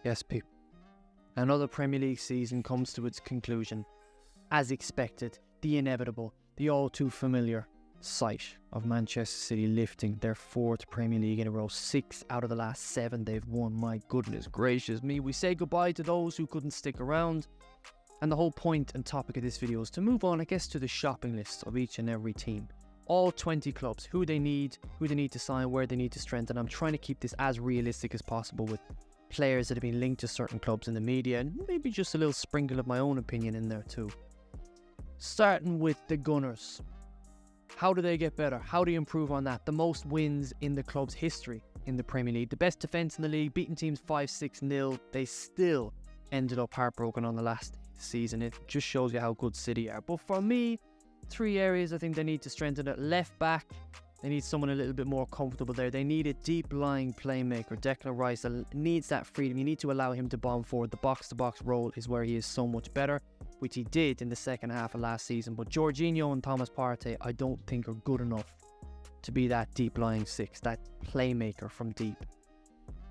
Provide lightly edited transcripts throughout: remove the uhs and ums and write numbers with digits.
Yes, Pete. Another Premier League season comes to its conclusion. As expected, the inevitable, the all too familiar sight of Manchester City lifting their 4th Premier League in a row. 6 out of the last 7 they've won. My goodness gracious me. We say goodbye to those who couldn't stick around. And the whole point and topic of this video is to move on, I guess, to the shopping list of each and every team. All 20 clubs, who they need to sign, where they need to strengthen. I'm trying to keep this as realistic as possible with players that have been linked to certain clubs in the media, and maybe just a little sprinkle of my own opinion in there too. Starting with the Gunners. How do they get better? How do you improve on that? The most wins in the club's history in the Premier League. The best defence in the league, beating teams 5-6-0. They still ended up heartbroken on the last season. It just shows you how good City are. But for me, 3 areas I think they need to strengthen it. Left back, they need someone a little bit more comfortable there. They need a deep-lying playmaker. Declan Rice needs that freedom. You need to allow him to bomb forward. The box-to-box role is where he is so much better, which he did in the second half of last season. But Jorginho and Thomas Partey, I don't think are good enough to be that deep-lying 6, that playmaker from deep.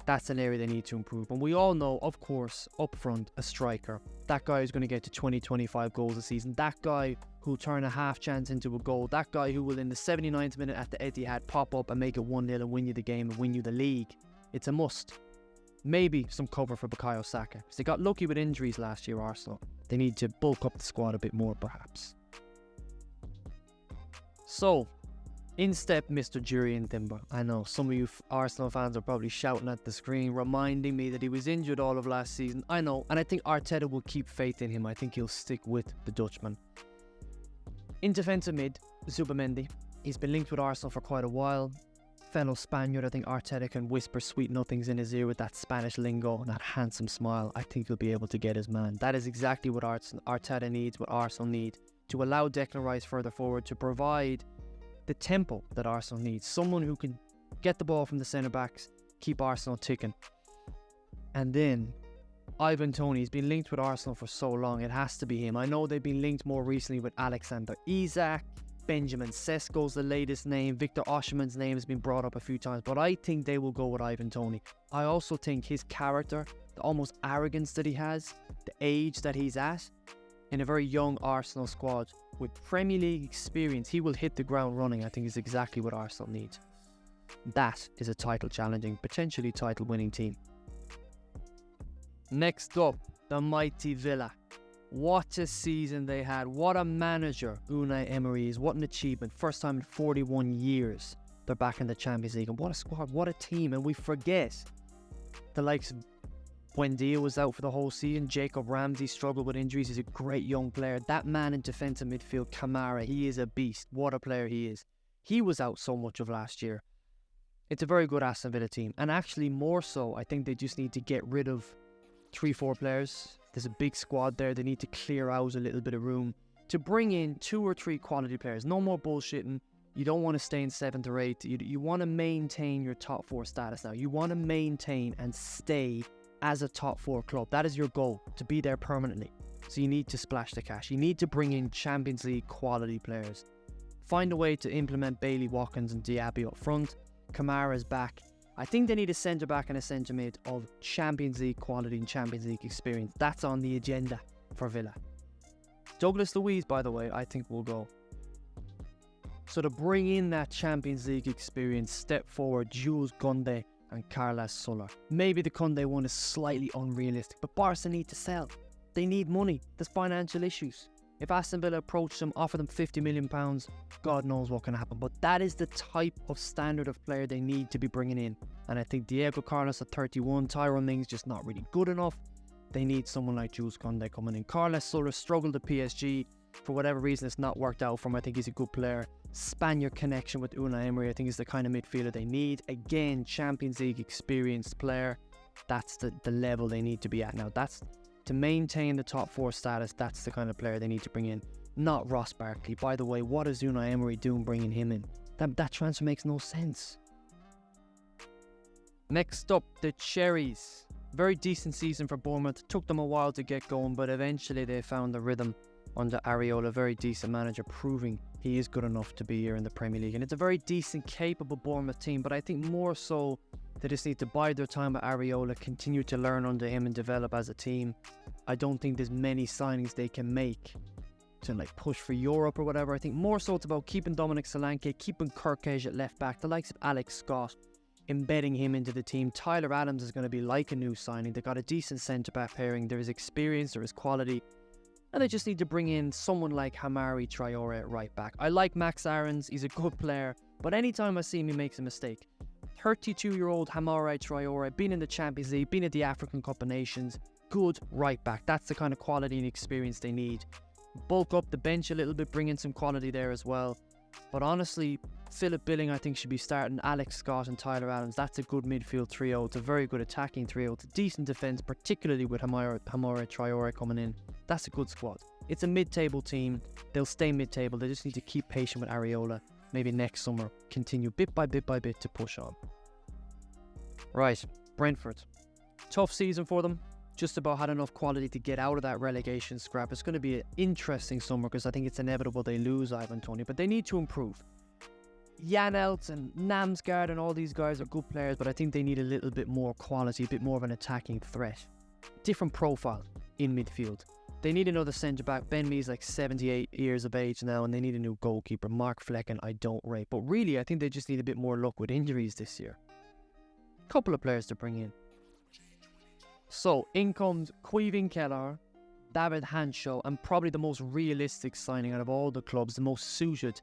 That's an area they need to improve. And we all know, of course, up front, a striker. That guy who's going to get to 20-25 goals a season. That guy who'll turn a half chance into a goal. That guy who will, in the 79th minute at the Etihad, pop up and make it 1-0 and win you the game and win you the league. It's a must. Maybe some cover for Bukayo Saka, because they got lucky with injuries last year, Arsenal. They need to bulk up the squad a bit more, perhaps. So, in step Mr. Jurrien Timber. I know some of you Arsenal fans are probably shouting at the screen, reminding me that he was injured all of last season. I know, and I think Arteta will keep faith in him. I think he'll stick with the Dutchman. In defensive mid, Zubimendi. He's been linked with Arsenal for quite a while. Fellow Spaniard, I think Arteta can whisper sweet nothings in his ear with that Spanish lingo and that handsome smile. I think he'll be able to get his man. That is exactly what Arteta needs, what Arsenal need, to allow Declan Rice further forward, to provide the tempo that Arsenal needs. Someone who can get the ball from the centre-backs, keep Arsenal ticking. And then Ivan Toney's been linked with Arsenal for so long, it has to be him. I know they've been linked more recently with Alexander Isak, Benjamin Sesko's the latest name, Victor Osimhen's name has been brought up a few times, but I think they will go with Ivan Toney. I also think his character, the almost arrogance that he has, the age that he's at, in a very young Arsenal squad with Premier League experience, he will hit the ground running. I think is exactly what Arsenal need. That is a title challenging, potentially title winning team. Next up, the mighty Villa. What a season they had. What a manager Unai Emery is. What an achievement. First time in 41 years they're back in the Champions League. And what a squad, what a team. And we forget the likes of Buendia was out for the whole season. Jacob Ramsey struggled with injuries. He's a great young player. That man in defensive midfield, Kamara, he is a beast. What a player he is. He was out so much of last year. It's a very good Aston Villa team. And actually more so, I think they just need to get rid of 3-4 players. There's a big squad there. They need to clear out a little bit of room to bring in 2 or 3 quality players. No more bullshitting. You don't want to stay in 7th or 8th. You want to maintain your top 4 status now. You want to maintain and stay as a top 4 club. That is your goal, to be there permanently. So you need to splash the cash. You need to bring in Champions League quality players. Find a way to implement Bailey, Watkins and Diaby up front. Kamara's back. I think they need a centre back and a centre mid of Champions League quality and Champions League experience. That's on the agenda for Villa. Douglas Luiz, by the way, I think will go. So to bring in that Champions League experience, step forward Jules Koundé and Carlos Soler. Maybe the Koundé one is slightly unrealistic, but Barca need to sell. They need money. There's financial issues. If Aston Villa approach them, offer them £50 million, God knows what can happen. But that is the type of standard of player they need to be bringing in. And I think Diego Carlos at 31, Tyrone Mings just not really good enough. They need someone like Jules Koundé coming in. Carlos Soler struggled at PSG. For whatever reason, it's not worked out for him. I think he's a good player. Spaniard connection with Unai Emery, I think is the kind of midfielder they need. Again, Champions League experienced player. That's the level they need to be at now. That's to maintain the top 4 status. That's the kind of player they need to bring in. Not Ross Barkley. By the way, what is Unai Emery doing bringing him in? That transfer makes no sense. Next up, the Cherries. Very decent season for Bournemouth. Took them a while to get going, but eventually they found the rhythm under Areola. Very decent manager, proving he is good enough to be here in the Premier League. And it's a very decent, capable Bournemouth team, but I think more so They just need to bide their time with Areola, continue to learn under him and develop as a team. I don't think there's many signings they can make to like push for Europe or whatever. I think more so it's about keeping Dominic Solanke, keeping Kirkage at left back, the likes of Alex Scott, embedding him into the team. Tyler Adams is going to be like a new signing. They got a decent centre-back pairing. There is experience, there is quality. And they just need to bring in someone like Hamari Traore at right back. I like Max Aarons, he's a good player, but anytime I see him, he makes a mistake. 32-year-old Hamari Traore, been in the Champions League, been at the African Cup of Nations, good right back. That's the kind of quality and experience they need. Bulk up the bench a little bit, bring in some quality there as well. But honestly, Philip Billing I think should be starting, Alex Scott and Tyler Adams. That's a good midfield trio. It's a very good attacking trio. It's a decent defence, particularly with Hamari Traore coming in. That's a good squad. It's a mid-table team. They'll stay mid-table. They just need to keep patient with Areola. Maybe next summer, continue bit by bit to push on. Right, Brentford. Tough season for them. Just about had enough quality to get out of that relegation scrap. It's going to be an interesting summer because I think it's inevitable they lose Ivan Toney, but they need to improve. Jan Elst and Namsgaard and all these guys are good players, but I think they need a little bit more quality, a bit more of an attacking threat. Different profile in midfield. They need another centre-back. Ben Mee's like 78 years of age now, and they need a new goalkeeper. Mark Flecken, I don't rate. But really, I think they just need a bit more luck with injuries this year. Couple of players to bring in. So, in comes Caoimhín Kelleher, David Hancho, and probably the most realistic signing out of all the clubs, the most suited,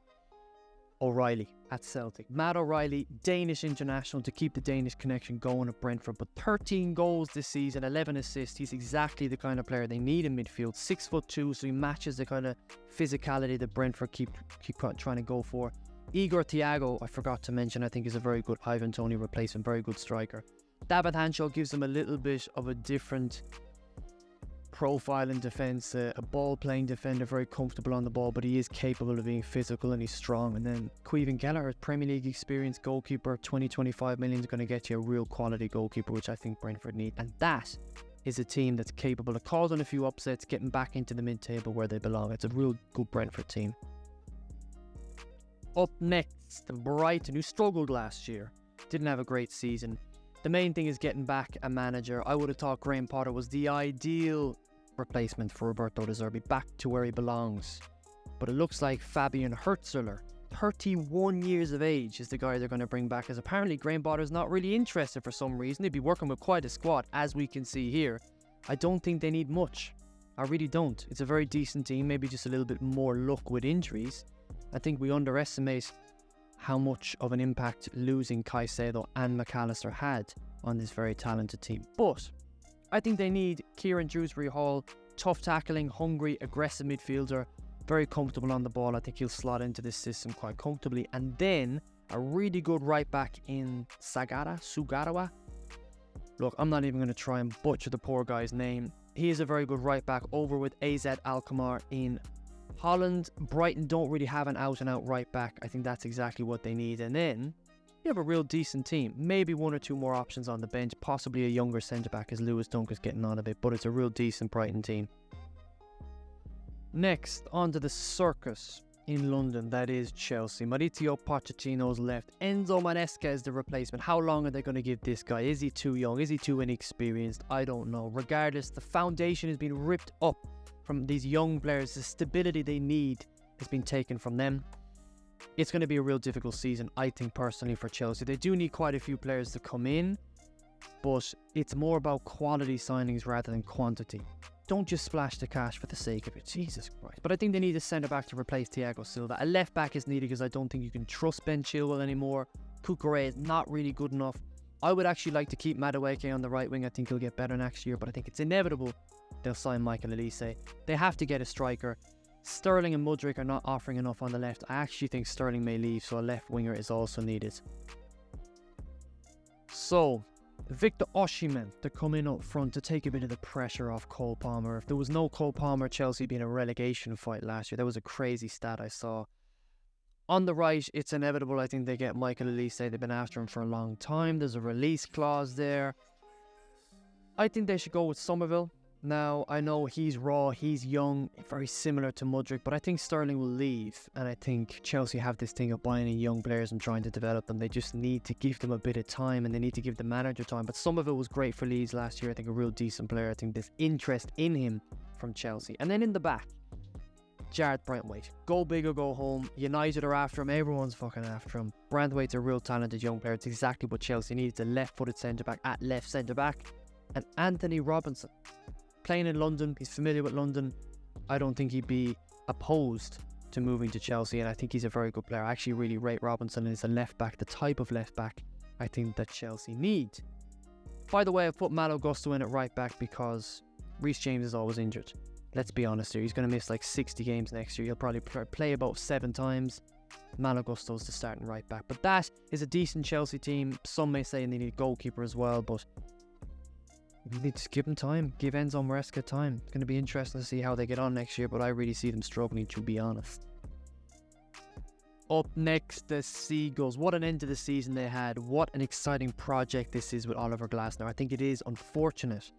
O'Reilly at Celtic. Matt O'Reilly, Danish international to keep the Danish connection going at Brentford, but 13 goals this season, 11 assists. He's exactly the kind of player they need in midfield. 6'2", so he matches the kind of physicality that Brentford keep trying to go for. Igor Thiago, I forgot to mention, I think is a very good Ivan Toney replacement, very good striker. David Hancho gives them a little bit of a different profile in defence, a ball-playing defender, very comfortable on the ball, but he is capable of being physical and he's strong. And then Caoimhín Kelleher, Premier League experienced goalkeeper, 20-25 million is going to get you a real quality goalkeeper, which I think Brentford need. And that is a team that's capable of causing a few upsets, getting back into the mid-table where they belong. It's a real good Brentford team. Up next, Brighton, who struggled last year, didn't have a great season. The main thing is getting back a manager. I would have thought Graham Potter was the ideal replacement for Roberto De Zerbi, back to where he belongs. But it looks like Fabian Hürzeler, 31 years of age, is the guy they're going to bring back, as apparently Graham Potter's not really interested for some reason. They'd be working with quite a squad, as we can see here. I don't think they need much. I really don't. It's a very decent team, maybe just a little bit more luck with injuries. I think we underestimate how much of an impact losing Caicedo and McAllister had on this very talented team. But I think they need Kieran Dewsbury-Hall, tough tackling, hungry, aggressive midfielder, very comfortable on the ball. I think he'll slot into this system quite comfortably. And then a really good right back in Sugarawa. Look, I'm not even going to try and butcher the poor guy's name. He is a very good right back over with AZ Alkmaar in Holland. Brighton don't really have an out-and-out right back. I think that's exactly what they need. And then you have a real decent team. Maybe one or two more options on the bench. Possibly a younger centre-back as Lewis Dunk is getting on a bit. But it's a real decent Brighton team. Next, on to the circus in London. That is Chelsea. Mauricio Pochettino's left. Enzo Maresca is the replacement. How long are they going to give this guy? Is he too young? Is he too inexperienced? I don't know. Regardless, the foundation has been ripped up from these young players. The stability they need has been taken from them. It's going to be a real difficult season, I think, personally, for Chelsea. They do need quite a few players to come in, but it's more about quality signings rather than quantity. Don't just splash the cash for the sake of it. Jesus Christ. But I think they need a centre-back to replace Thiago Silva. A left-back is needed because I don't think you can trust Ben Chilwell anymore. Cucurella is not really good enough. I would actually like to keep Madueke on the right wing. I think he'll get better next year, but I think it's inevitable they'll sign Michael Olise. They have to get a striker. Sterling and Mudryk are not offering enough on the left. I actually think Sterling may leave, so a left winger is also needed. So, Victor Osimhen to come in up front to take a bit of the pressure off Cole Palmer. If there was no Cole Palmer, Chelsea would be in a relegation fight last year. That was a crazy stat I saw. On the right, it's inevitable. I think they get Michael Olise. They've been after him for a long time. There's a release clause there. I think they should go with Somerville. Now, I know he's raw, he's young, very similar to Mudryk, but I think Sterling will leave. And I think Chelsea have this thing of buying in young players and trying to develop them. They just need to give them a bit of time, and they need to give the manager time. But some of it was great for Leeds last year. I think a real decent player. I think there's interest in him from Chelsea. And then in the back, Jarrad Branthwaite. Go big or go home. United are after him. Everyone's fucking after him. Branthwaite's a real talented young player. It's exactly what Chelsea needs. A left-footed centre-back at left centre-back. And Anthony Robinson. Playing in London, he's familiar with London. I don't think he'd be opposed to moving to Chelsea, and I think he's a very good player. I actually really rate Robinson as a left back, the type of left back I think that Chelsea need. By the way, I've put Malo Gusto in at right back because Reece James is always injured. Let's be honest here, he's going to miss like 60 games next year. He'll probably play about 7 times. Malo Gusto's the starting right back. But that is a decent Chelsea team. Some may say they need a goalkeeper as well, but you need to give them time. Give Enzo Maresca time. It's going to be interesting to see how they get on next year, but I really see them struggling, to be honest. Up next, the Seagulls. What an end to the season they had. What an exciting project this is with Oliver Glasner. I think it is unfortunate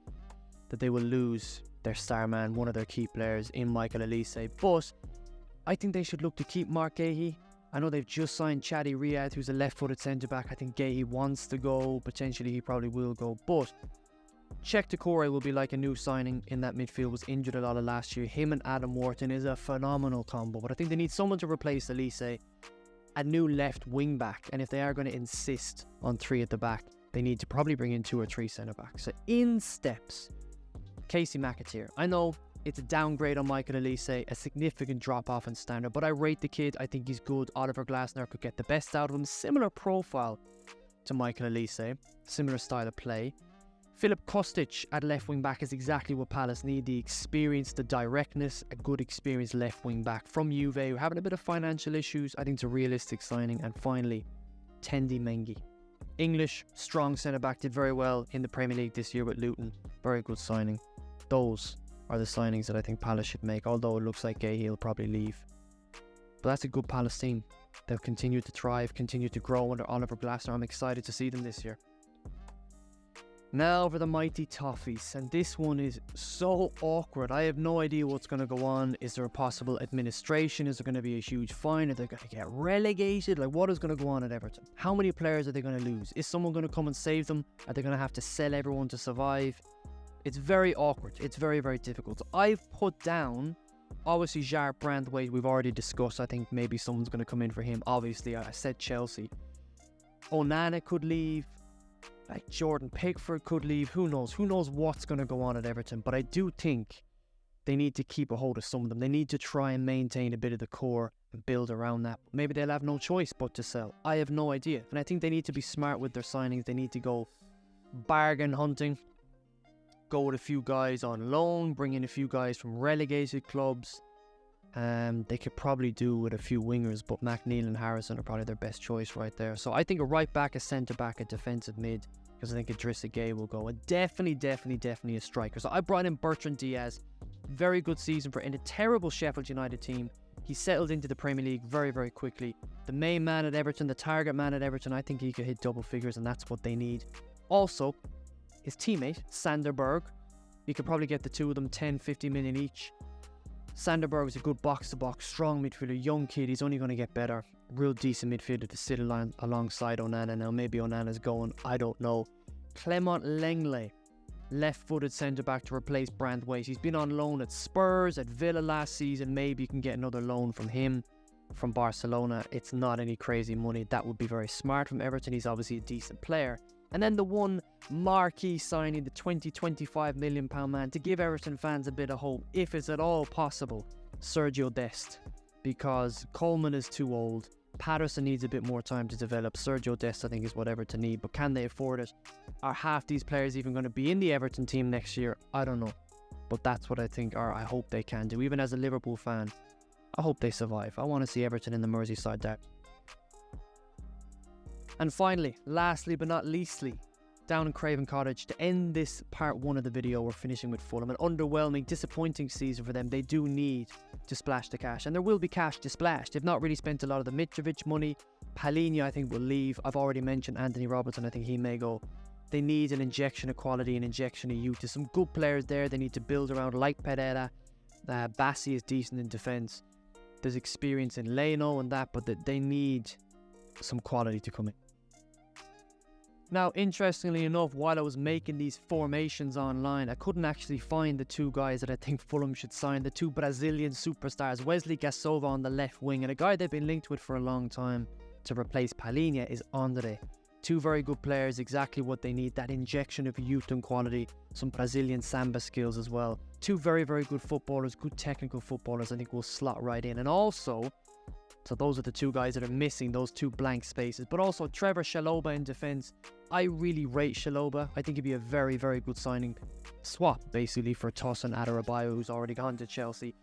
that they will lose their star man, one of their key players in Michael Olise, but I think they should look to keep Mark Gahey. I know they've just signed Chadi Riyad, who's a left-footed centre-back. I think Gahey wants to go. Potentially he probably will go, but Cheick Doucouré will be like a new signing in that midfield. Was injured a lot of last year. Him and Adam Wharton is a phenomenal combo, but I think they need someone to replace Olise, a new left wing back, and if they are going to insist on 3 at the back, they need to probably bring in 2 or 3 centre backs. So in steps Casey McAteer. I know it's a downgrade on Michael Olise, a significant drop off in standard, but I rate the kid. I think he's good. Oliver Glasner could get the best out of him. Similar profile to Michael Olise, similar style of play. Filip Kostic at left wing back is exactly what Palace need. The experience, the directness, a good experienced left wing back from Juve, who are having a bit of financial issues. I think it's a realistic signing. And finally, Tendi Mengi. English, strong centre back, did very well in the Premier League this year with Luton. Very good signing. Those are the signings that I think Palace should make, although it looks like Gahey will probably leave. But that's a good Palace team. They'll continue to thrive, continue to grow under Oliver Glasner. I'm excited to see them this year. Now for the mighty Toffees, and this one is so awkward. I have no idea what's going to go on. Is there a possible administration? Is there going to be a huge fine? Are they going to get relegated? Like, what is going to go on at Everton? How many players are they going to lose? Is someone going to come and save them? Are they going to have to sell everyone to survive? It's very awkward. It's very, very difficult. I've put down, obviously, Jarrad Branthwaite, we've already discussed. I think maybe someone's going to come in for him. Obviously, I said Chelsea. Onana could leave. Like Jordan Pickford could leave. Who knows? Who knows what's going to go on at Everton? But I do think they need to keep a hold of some of them. They need to try and maintain a bit of the core and build around that. Maybe they'll have no choice but to sell. I have no idea. And I think they need to be smart with their signings. They need to go bargain hunting. Go with a few guys on loan. Bring in a few guys from relegated clubs. They could probably do with a few wingers, but McNeil and Harrison are probably their best choice right there. So I think a right back, a centre back, a defensive mid, because I think Idrissa Gueye will go. And definitely a striker. So I brought in Bertrand Diaz. Very good season for in a terrible Sheffield United team. He settled into the Premier League very, very quickly. The main man at Everton, the target man at Everton, I think he could hit double figures, and that's what they need. Also, his teammate, Sander Berg. You could probably get the two of them 10-50 million each. Sander Berg is a good box-to-box, strong midfielder, young kid. He's only going to get better. Real decent midfielder to sit alongside Onana. Now, maybe Onana's going, I don't know. Clement Lenglet, left-footed centre-back to replace Branthwaite. He's been on loan at Spurs, at Villa last season. Maybe you can get another loan from him, from Barcelona. It's not any crazy money. That would be very smart from Everton. He's obviously a decent player. And then the one marquee signing, the £20-25 million man, to give Everton fans a bit of hope, if it's at all possible, Sergio Dest. Because Coleman is too old. Patterson needs a bit more time to develop. Sergio Dest, I think, is what Everton need. But can they afford it? Are half these players even going to be in the Everton team next year? I don't know. But that's what I think, or I hope they can do. Even as a Liverpool fan, I hope they survive. I want to see Everton in the Merseyside derby. And finally, lastly but not leastly, down in Craven Cottage, to end this part 1 of the video, we're finishing with Fulham. An underwhelming, disappointing season for them. They do need to splash the cash, and there will be cash to splash. They've not really spent a lot of the Mitrovic money. Palhinha, I think, will leave. I've already mentioned Anthony Robertson. I think he may go. They need an injection of quality, an injection of youth. There's some good players there they need to build around, like Pereira. Bassi is decent in defence. There's experience in Leno and that, but they need some quality to come in. Now, interestingly enough, while I was making these formations online, I couldn't actually find the two guys that I think Fulham should sign, the two Brazilian superstars, Wesley Gasova on the left wing, and a guy they've been linked with for a long time to replace Palhinha is Andre. Two very good players, exactly what they need, that injection of youth and quality, some Brazilian samba skills as well. Two very, very good footballers, good technical footballers, I think will slot right in. And also, so those are the two guys that are missing, those two blank spaces. But also Trevor Chalobah in defence. I really rate Chalobah. I think he'd be a very, very good signing. Swap, basically, for Tosin Adarabioyo, who's already gone to Chelsea.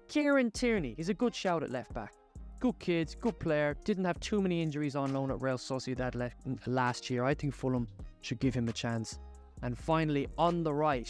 Kieran Tierney, he's a good shout at left back. Good kid, good player. Didn't have too many injuries on loan at Real Sociedad last year. I think Fulham should give him a chance. And finally, on the right,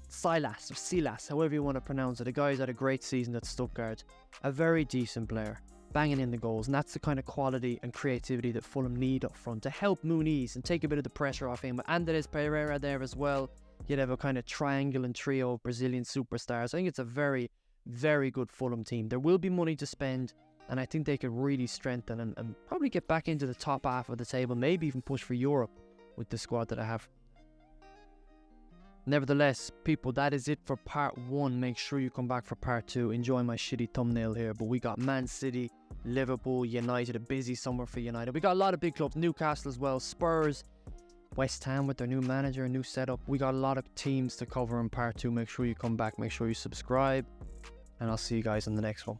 Silas, however you want to pronounce it. The guy's had a great season at Stuttgart. A very decent player, banging in the goals. And that's the kind of quality and creativity that Fulham need up front to help Muniz and take a bit of the pressure off him. With Andres Pereira there as well, you'd have a kind of triangle and trio of Brazilian superstars. I think it's a very, very good Fulham team. There will be money to spend, and I think they could really strengthen and probably get back into the top half of the table, maybe even push for Europe with the squad that I have. Nevertheless, people, that is it for part 1. Make sure you come back for part 2. Enjoy my shitty thumbnail here, but we got Man City, Liverpool, United, a busy summer for United. We got a lot of big clubs, Newcastle as well, Spurs, West Ham with their new manager, new setup. We got a lot of teams to cover in part 2. Make sure you come back, make sure you subscribe, and I'll see you guys in the next one.